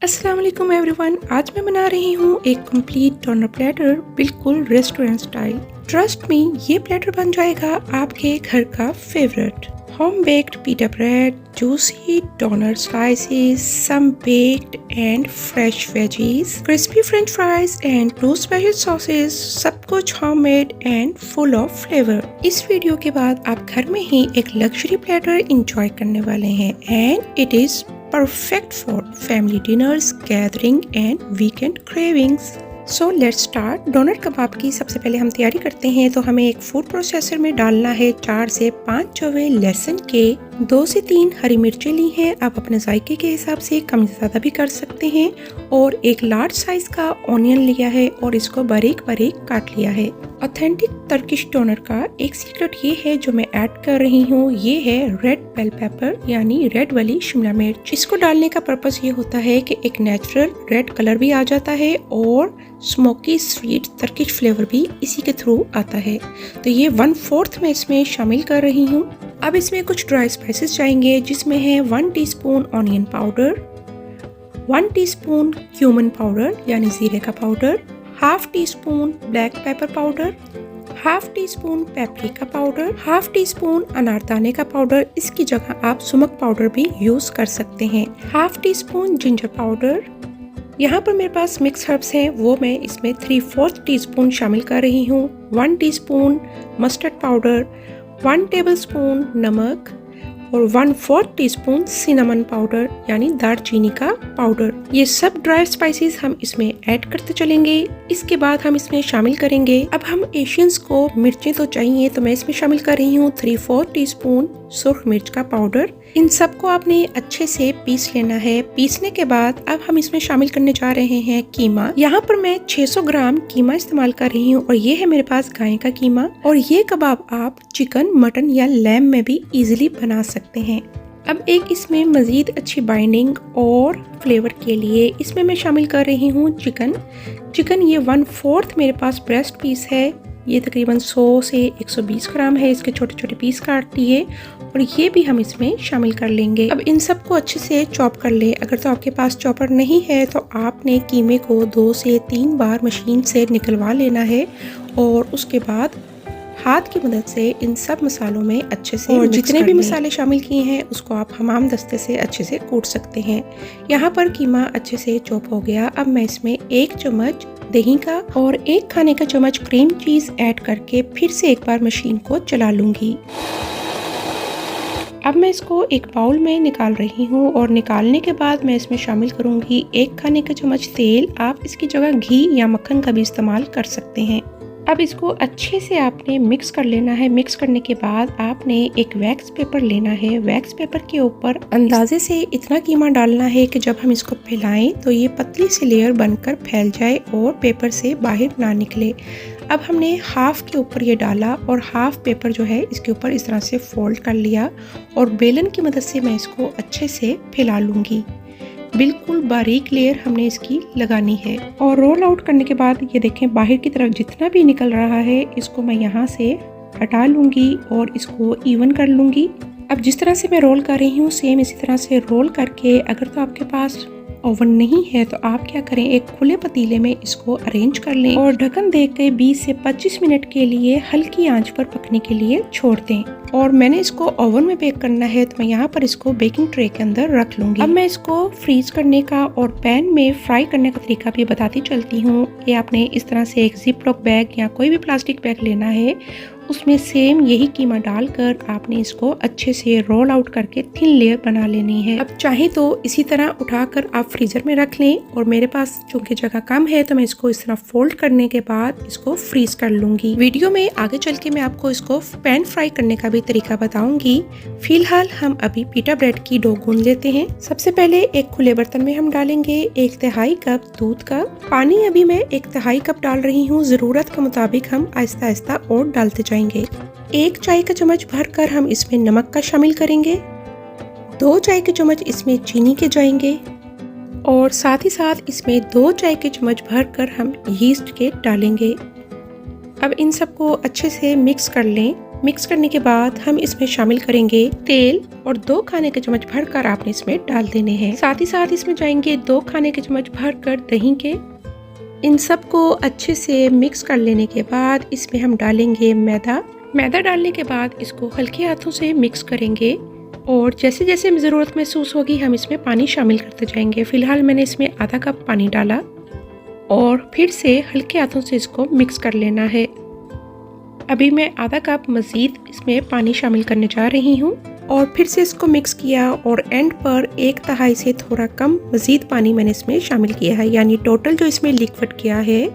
अस्सलाम वालेकुम एवरीवन। आज मैं बना रही हूँ एक कंप्लीट डोनर प्लेटर, बिल्कुल रेस्टोरेंट स्टाइल। ट्रस्ट मी, ये प्लेटर बन जाएगा आपके घर का favourite. Home baked pita bread, juicy doner slices, some baked and fresh veggies, crispy french fries and 2 special sauces, सब कुछ homemade and full of flavor। इस वीडियो के बाद आप घर में ही एक लग्जरी प्लेटर इंजॉय करने वाले हैं and it is perfect for family dinners, gathering and weekend cravings। So let's start. Doner kebab की सबसे पहले हम तैयारी करते हैं। तो हमें एक फूड प्रोसेसर में डालना है 4 से 5 चौवे लहसुन के, 2 से 3 हरी मिर्चें ली हैं। आप अपने जायके के हिसाब से कम ज़्यादा भी कर सकते हैं। और एक लार्ज साइज का ऑनियन लिया है और इसको बारीक बारीक काट लिया है। ऑथेंटिक टर्किश डोनर का एक सीक्रेट ये है जो मैं ऐड कर रही हूँ, ये है रेड बेल पेपर यानी रेड वाली शिमला मिर्च। इसको डालने का पर्पस ये होता है कि एक नेचुरल रेड कलर भी आ जाता है और स्मोकी स्वीट टर्किश फ्लेवर भी इसी के थ्रू आता है। तो ये 1/4 मैं इसमें शामिल कर रही हूँ। अब इसमें कुछ ड्राई स्पाइसेस जाएंगे जिसमें है 1 teaspoon onion powder, 1 teaspoon cumin powder यानी जीरे का powder, 1/2 teaspoon black pepper powder, 1/2 teaspoon paprika powder, 1/2 teaspoon अनारदाने का पाउडर। इसकी जगह आप सुमक पाउडर भी यूज कर सकते हैं। 1/2 टीस्पून जिंजर पाउडर। यहाँ पर मेरे पास मिक्स हर्ब्स हैं, वो मैं इसमें 3/4 टीस्पून शामिल कर रही हूँ। 1 टीस्पून मस्टर्ड पाउडर, 1 टेबलस्पून नमक और 1/4 टीस्पून सिनेमन पाउडर यानी दालचीनी का पाउडर। ये सब ड्राई स्पाइसेस हम इसमें ऐड करते चलेंगे। इसके बाद हम इसमें शामिल करेंगे, अब हम एशियंस को मिर्चें तो चाहिए तो मैं इसमें शामिल कर रही हूँ 3/4 टीस्पून सुर्ख मिर्च का पाउडर। इन सबको आपने अच्छे से पीस लेना है। पीसने के बाद अब हम इसमें शामिल करने जा रहे हैं कीमा। यहाँ पर मैं 600 ग्राम कीमा इस्तेमाल कर रही हूँ और ये है मेरे पास गाय का कीमा। और ये कबाब आप चिकन, मटन या लैम में भी इजीली बना सकते हैं। अब एक इसमें मजीद अच्छी बाइंडिंग और फ्लेवर के लिए इसमें मैं शामिल कर रही हूँ चिकन। ये 1/4 मेरे पास ब्रेस्ट पीस है। ये तकरीबन 100 से 120 ग्राम है। इसके छोटे छोटे पीस काट दिए और ये भी हम इसमें शामिल कर लेंगे। अब इन सबको अच्छे से चॉप कर ले। अगर तो आपके पास चॉपर नहीं है तो आपने कीमे को 2 से 3 बार मशीन से निकलवा लेना है और उसके बाद हाथ की मदद से इन सब मसालों में अच्छे से और जितने भी मसाले शामिल किए हैं उसको आप हमाम दस्ते से अच्छे से कूट सकते हैं। यहाँ पर कीमा अच्छे से चॉप हो गया। अब मैं इसमें 1 चम्मच दही का और 1 खाने का चम्मच क्रीम चीज ऐड करके फिर से एक बार मशीन को चला लूंगी। अब मैं इसको एक बाउल में निकाल रही हूँ और निकालने के बाद मैं इसमें शामिल करूँगी 1 खाने का चम्मच तेल। आप इसकी जगह घी या मक्खन का भी इस्तेमाल कर सकते हैं। अब इसको अच्छे से आपने मिक्स कर लेना है। मिक्स करने के बाद आपने एक वैक्स पेपर लेना है। वैक्स पेपर के ऊपर अंदाजे से इतना कीमा डालना है कि जब हम इसको फैलाएं तो ये पतली सी लेयर बनकर फैल जाए और पेपर से बाहर ना निकले। अब हमने हाफ के ऊपर ये डाला और हाफ पेपर जो है इसके ऊपर इस तरह से फोल्ड कर लिया और बेलन की मदद से मैं इसको अच्छे से फैला लूँगी। बिल्कुल बारीक लेयर हमने इसकी लगानी है। और रोल आउट करने के बाद ये देखें बाहर की तरफ जितना भी निकल रहा है इसको मैं यहाँ से हटा लूँगी और इसको इवन कर लूँगी। अब जिस तरह से मैं रोल कर रही हूँ सेम इसी तरह से रोल करके, अगर तो आपके पास ओवन नहीं है तो आप क्या करें, एक खुले पतीले में इसको अरेंज कर लें और ढक्कन देकर 20 से 25 मिनट के लिए हल्की आंच पर पकने के लिए छोड़ दें। और मैंने इसको ओवन में बेक करना है तो मैं यहाँ पर इसको बेकिंग ट्रे के अंदर रख लूँगी। अब मैं इसको फ्रीज करने का और पैन में फ्राई करने का तरीका भी बताती चलती हूँ। कि आपने इस तरह से एक जिप लॉक बैग या कोई भी प्लास्टिक बैग लेना है, उसमें सेम यही कीमा डालकर आपने इसको अच्छे से रोल आउट करके थिन लेयर बना लेनी है। अब चाहे तो इसी तरह उठाकर आप फ्रीजर में रख लें और मेरे पास चूंकि जगह कम है तो मैं इसको इस तरह फोल्ड करने के बाद इसको फ्रीज कर लूंगी। वीडियो में आगे चल के मैं आपको इसको पैन फ्राई करने का भी तरीका बताऊंगी। फिलहाल हम अभी पिटा ब्रेड की डो गूंद लेते हैं। सबसे पहले एक खुले बर्तन में हम डालेंगे 1/3 कप दूध का पानी। अभी मैं 1/3 कप डाल रही हूँ। जरूरत के मुताबिक हम आहिस्ता आहिस्ता और डालते जाएंगे। 1 चाय का चम्मच भरकर हम इसमें नमक का शामिल करेंगे। 2 चाय के चम्मच इसमें चीनी के जाएंगे और साथ ही साथ इसमें 2 चाय के चम्मच भरकर हम यीस्ट के डालेंगे। अब इन सबको अच्छे से मिक्स कर लें। मिक्स करने के बाद हम इसमें शामिल करेंगे तेल और 2 खाने के चम्मच भरकर आपने इसमें डाल देने हैं। साथ ही साथ इसमें जाएंगे 2 खाने के चम्मच भरकर दही के। इन सबको अच्छे से मिक्स कर लेने के बाद इसमें हम डालेंगे मैदा। मैदा डालने के बाद इसको हल्के हाथों से मिक्स करेंगे और जैसे जैसे हमें ज़रूरत महसूस होगी हम इसमें पानी शामिल करते जाएंगे। फिलहाल मैंने इसमें आधा कप पानी डाला और फिर से हल्के हाथों से इसको मिक्स कर लेना है। अभी मैं आधा कप मज़ीद इसमें पानी शामिल करने जा रही हूँ और फिर से इसको मिक्स किया और एंड पर 1/3 से थोड़ा कम मज़ीद पानी मैंने इसमें शामिल किया है, यानी टोटल जो इसमें लिक्विड किया है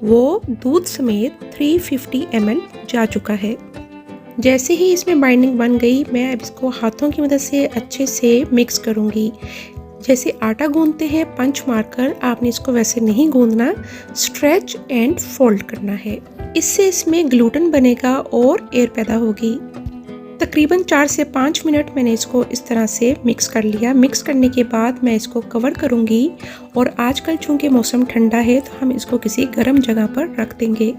वो दूध समेत 350 ml जा चुका है। जैसे ही इसमें बाइंडिंग बन गई मैं अब इसको हाथों की मदद से अच्छे से मिक्स करूँगी। जैसे आटा गूंदते हैं पंच मारकर, आपने इसको वैसे नहीं गूंदना, स्ट्रेच एंड फोल्ड करना है। इससे इसमें ग्लूटेन बनेगा और एयर पैदा होगी। तकरीबन 4 से 5 मिनट मैंने इसको इस तरह से मिक्स कर लिया। मिक्स करने के बाद मैं इसको कवर करूंगी और आजकल चूंकि मौसम ठंडा है तो हम इसको किसी गर्म जगह पर रख देंगे।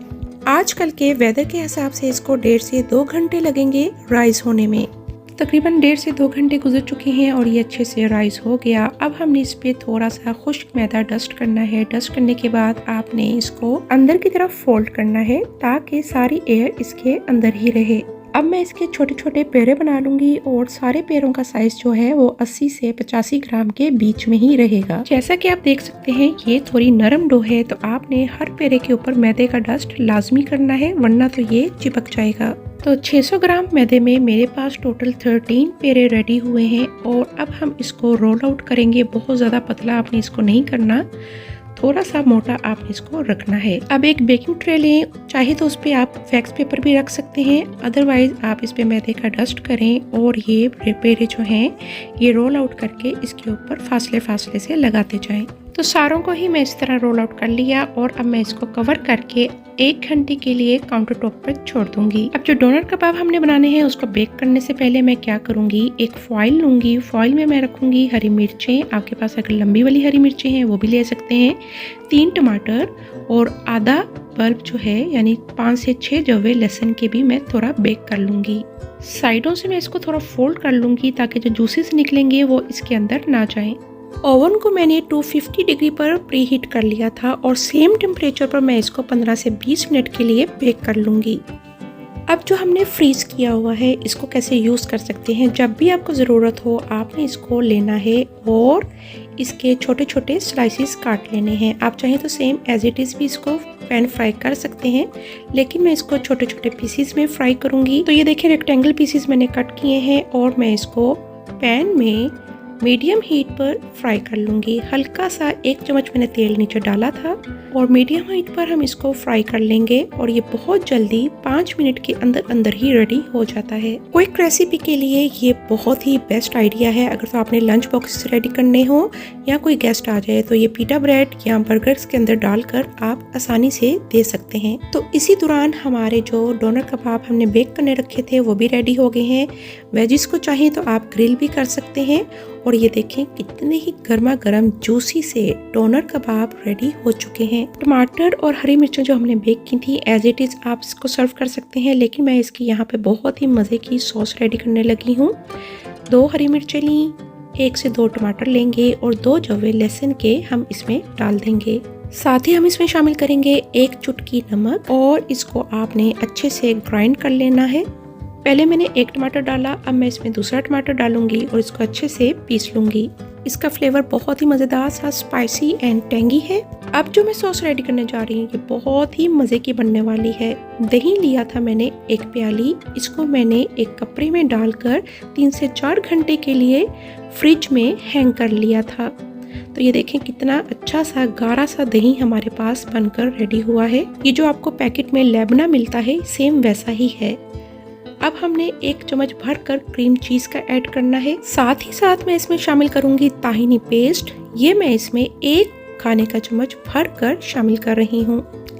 आजकल के वेदर के हिसाब से इसको 1.5 से 2 घंटे लगेंगे राइस होने में। तकरीबन 1.5 से 2 घंटे गुजर चुके हैं और ये अच्छे से राइस हो गया। अब हमने इस पे थोड़ा सा खुश्क मैदा डस्ट करना है। डस्ट करने के बाद आपने इसको अंदर की तरफ फोल्ड करना है ताकि सारी एयर इसके अंदर ही रहे। अब मैं इसके छोटे छोटे पेड़े बना लूंगी और सारे पेड़ों का साइज जो है वो 80 से 85 ग्राम के बीच में ही रहेगा। जैसा कि आप देख सकते हैं ये थोड़ी नरम डो है तो आपने हर पेड़े के ऊपर मैदे का डस्ट लाजमी करना है, वरना तो ये चिपक जाएगा। तो 600 ग्राम मैदे में मेरे पास टोटल 13 पेड़े रेडी हुए हैं और अब हम इसको रोल आउट करेंगे। बहुत ज़्यादा पतला आपने इसको नहीं करना, थोड़ा सा मोटा आपने इसको रखना है। अब एक बेकिंग ट्रे लें, चाहे तो उस पर आप वैक्स पेपर भी रख सकते हैं, अदरवाइज आप इस पे मैदे का डस्ट करें और ये पेड़े जो हैं ये रोल आउट करके इसके ऊपर फासले फासले से लगाते जाएं। तो सारों को ही मैं इस तरह रोल आउट कर लिया और अब मैं इसको कवर करके 1 घंटे के लिए काउंटर टॉप पर छोड़ दूंगी। अब जो डोनर कबाब हमने बनाने हैं उसको बेक करने से पहले मैं क्या करूंगी, एक फॉइल लूंगी। फॉइल में मैं रखूंगी हरी मिर्चें, आपके पास अगर लंबी वाली हरी मिर्चें हैं वो भी ले सकते हैं, 3 टमाटर और आधा बल्ब जो है यानी 5 से 6 जवे लहसुन के भी मैं थोड़ा बेक कर लूंगी। साइडों से मैं इसको थोड़ा फोल्ड कर लूंगी ताकि जो जूसेस निकलेंगे वो इसके अंदर ना जाएं। ओवन को मैंने 250 डिग्री पर प्री हीट कर लिया था और सेम टेम्परेचर पर मैं इसको 15 से 20 मिनट के लिए बेक कर लूँगी। अब जो हमने फ्रीज़ किया हुआ है इसको कैसे यूज़ कर सकते हैं, जब भी आपको ज़रूरत हो आपने इसको लेना है और इसके छोटे छोटे स्लाइसिस काट लेने हैं। आप चाहें तो सेम एज इट इज़ भी इसको पैन फ्राई कर सकते हैं, लेकिन मैं इसको छोटे छोटे पीसीस में फ्राई करूँगी। तो ये देखिए रेक्टेंगल पीसीस मैंने कट किए हैं और मैं इसको पैन में मीडियम हीट पर फ्राई कर लूँगी। हल्का सा 1 चम्मच मैंने तेल नीचे डाला था और मीडियम हीट पर हम इसको फ्राई कर लेंगे और ये बहुत जल्दी 5 मिनट के अंदर अंदर ही रेडी हो जाता है। क्विक रेसिपी के लिए ये बहुत ही बेस्ट आइडिया है। अगर तो आपने लंच बॉक्स रेडी करने हो या कोई गेस्ट आ जाए तो ये पिटा ब्रेड या बर्गर्स के अंदर डालकर आप आसानी से दे सकते हैं। तो इसी दौरान हमारे जो डोनर कबाब हमने बेक करने रखे थे वो भी रेडी हो गए हैं। वेजिस को चाहे तो आप ग्रिल भी कर सकते हैं और ये देखें कितने ही गर्मा गर्म जूसी से डोनर कबाब रेडी हो चुके हैं। टमाटर और हरी मिर्चें जो हमने बेक की थी एज इट इज़ आप इसको सर्व कर सकते हैं, लेकिन मैं इसकी यहाँ पे बहुत ही मज़े की सॉस रेडी करने लगी हूँ। 2 हरी मिर्चें ली, 1 से 2 टमाटर लेंगे और 2 जवे लहसुन के हम इसमें डाल देंगे। साथ ही हम इसमें शामिल करेंगे 1 चुटकी नमक और इसको आपने अच्छे से ग्राइंड कर लेना है। पहले मैंने 1 टमाटर डाला, अब मैं इसमें दूसरा टमाटर डालूंगी और इसको अच्छे से पीस लूंगी। इसका फ्लेवर बहुत ही मज़ेदार सा स्पाइसी एंड टेंगी है। अब जो मैं सॉस रेडी करने जा रही हूँ ये बहुत ही मज़े की बनने वाली है। दही लिया था मैंने 1 प्याली, इसको मैंने एक कपड़े में डालकर 3 से 4 घंटे के लिए फ्रिज में हैंग कर लिया था। तो ये देखें कितना अच्छा सा गाढ़ा सा दही हमारे पास बनकर रेडी हुआ है। ये जो आपको पैकेट में लेबना मिलता है सेम वैसा ही है। अब हमने 1 चम्मच भरकर क्रीम चीज का ऐड करना है। साथ ही साथ मैं इसमें शामिल करूंगी ताहिनी पेस्ट। ये मैं इसमें 1 खाने का चम्मच भरकर शामिल कर रही हूँ।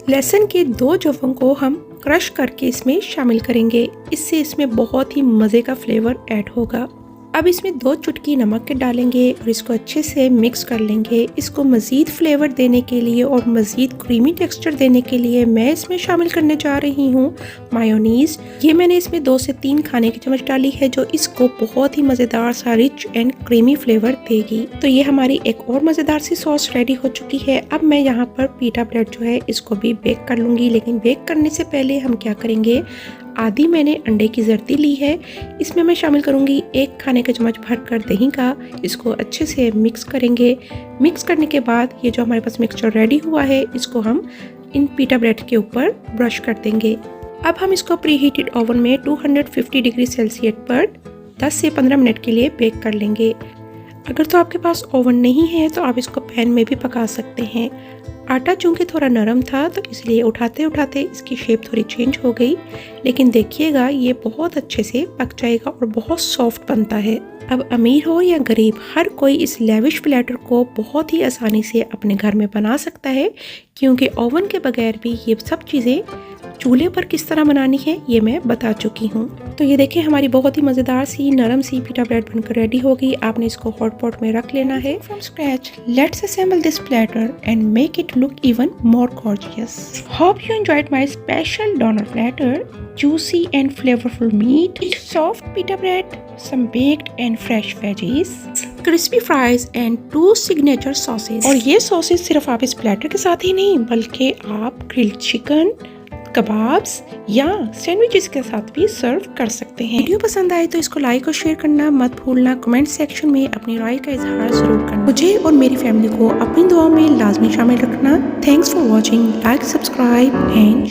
लहसुन के 2 जवों को हम क्रश करके इसमें शामिल करेंगे, इससे इसमें बहुत ही मज़े का फ्लेवर ऐड होगा। अब इसमें 2 चुटकी नमक के डालेंगे और इसको अच्छे से मिक्स कर लेंगे। इसको मज़ीद फ्लेवर देने के लिए और मज़ीद क्रीमी टेक्सचर देने के लिए मैं इसमें शामिल करने जा रही हूँ मायोनीज़। ये मैंने इसमें 2 से 3 खाने की चम्मच डाली है, जो इसको बहुत ही मज़ेदार सा रिच एंड क्रीमी फ्लेवर देगी। तो ये हमारी एक और मज़ेदार सी सॉस रेडी हो चुकी है। अब मैं यहाँ पर पीटा ब्रेड जो है इसको भी बेक कर लूँगी, लेकिन बेक करने से पहले हम क्या करेंगे, आधी मैंने अंडे की जर्दी ली है, इसमें मैं शामिल करूंगी 1 खाने का चम्मच भरकर दही का। इसको अच्छे से मिक्स करेंगे। मिक्स करने के बाद ये जो हमारे पास मिक्सचर रेडी हुआ है, इसको हम इन पीटा ब्रेड के ऊपर ब्रश कर देंगे। अब हम इसको प्री हीटेड ओवन में 250 डिग्री सेल्सियस पर 10 से 15 मिनट के लिए बेक कर लेंगे। अगर तो आपके पास ओवन नहीं है तो आप इसको पैन में भी पका सकते हैं। आटा चूँकि थोड़ा नरम था तो इसलिए उठाते उठाते इसकी शेप थोड़ी चेंज हो गई, लेकिन देखिएगा ये बहुत अच्छे से पक जाएगा और बहुत सॉफ्ट बनता है। अब अमीर हो या गरीब, हर कोई इस लेविश प्लेटर को बहुत ही आसानी से अपने घर में बना सकता है, क्योंकि ओवन के बगैर भी ये सब चीज़ें चूल्हे पर किस तरह बनानी है ये मैं बता चुकी हूँ। तो ये देखिए हमारी बहुत ही मज़ेदार सी नरम सी पीटा ब्रेड बनकर रेडी हो गई। आपने इसको हॉट पॉट में रख लेना है। From scratch let's assemble this platter and make it look even more gorgeous. Hope you enjoyed my special donor platter, juicy and flavorful meat, soft pita bread, some baked and fresh veggies, crispy fries and 2 signature sauces। और ये sauces सिर्फ आप इस platter के साथ ही नहीं बल्कि आप ग्रिल्ड चिकन, कबाब्स या सैंडविचेस के साथ भी सर्व कर सकते हैं। वीडियो पसंद आए तो इसको लाइक और शेयर करना मत भूलना। कमेंट सेक्शन में अपनी राय का इजहार जरूर करना। मुझे और मेरी फैमिली को अपनी दुआओं में लाजमी शामिल रखना। Thanks for watching. Like, subscribe and